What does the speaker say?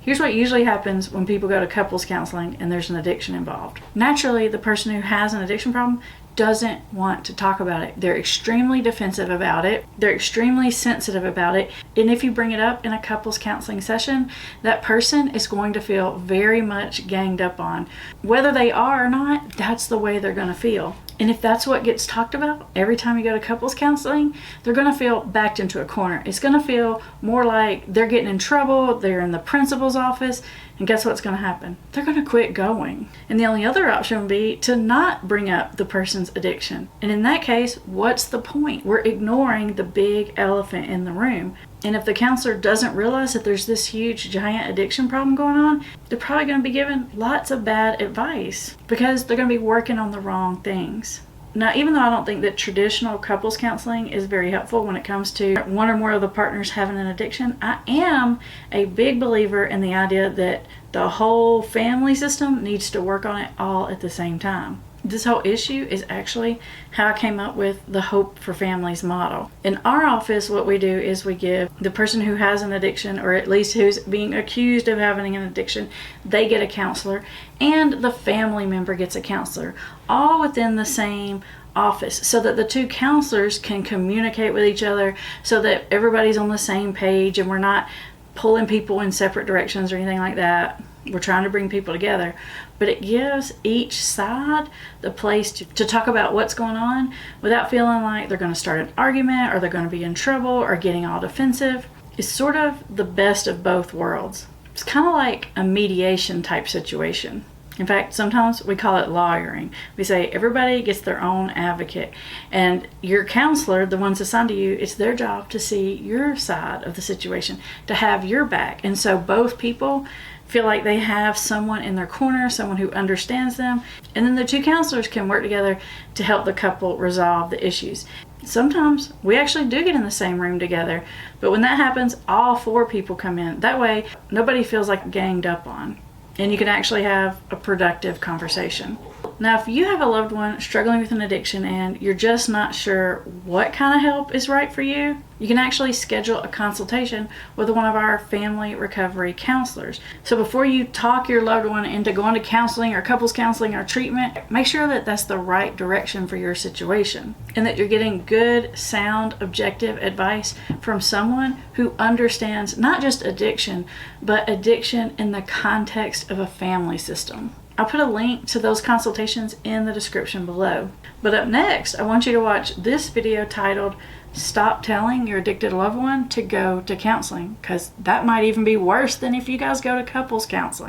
Here's what usually happens when people go to couples counseling and there's an addiction involved. Naturally, the person who has an addiction problem doesn't want to talk about it. They're extremely defensive about it. They're extremely sensitive about it. And if you bring it up in a couples counseling session, that person is going to feel very much ganged up on. Whether they are or not, that's the way they're going to feel. And if that's what gets talked about every time you go to couples counseling, they're going to feel backed into a corner. It's going to feel more like they're getting in trouble, they're in the principal's office, and guess what's going to happen? They're going to quit going. And the only other option would be to not bring up the person's addiction. And in that case, what's the point? We're ignoring the big elephant in the room. And if the counselor doesn't realize that there's this huge, giant addiction problem going on, they're probably going to be given lots of bad advice because they're going to be working on the wrong things. Now, even though I don't think that traditional couples counseling is very helpful when it comes to one or more of the partners having an addiction, I am a big believer in the idea that the whole family system needs to work on it all at the same time. This whole issue is actually how I came up with the Hope for Families model. In our office, what we do is we give the person who has an addiction, or at least who's being accused of having an addiction, they get a counselor, and the family member gets a counselor, all within the same office, so that the two counselors can communicate with each other, so that everybody's on the same page and we're not pulling people in separate directions or anything like that. We're trying to bring people together, but it gives each side the place to talk about what's going on without feeling like they're going to start an argument or they're going to be in trouble or getting all defensive. It's sort of the best of both worlds. It's kind of like a mediation type situation. In fact, sometimes we call it lawyering. We say everybody gets their own advocate, and your counselor, the ones assigned to you, it's their job to see your side of the situation, to have your back. And so both people feel like they have someone in their corner, someone who understands them, and then the two counselors can work together to help the couple resolve the issues. Sometimes we actually do get in the same room together, but when that happens, all four people come in. That way, nobody feels like ganged up on, and you can actually have a productive conversation. Now, if you have a loved one struggling with an addiction and you're just not sure what kind of help is right for you, you can actually schedule a consultation with one of our family recovery counselors. So before you talk your loved one into going to counseling or couples counseling or treatment, make sure that that's the right direction for your situation and that you're getting good, sound, objective advice from someone who understands not just addiction, but addiction in the context of a family system. I'll put a link to those consultations in the description below. But up next, I want you to watch this video titled, Stop Telling Your Addicted Loved One to Go to Counseling, because that might even be worse than if you guys go to couples counseling.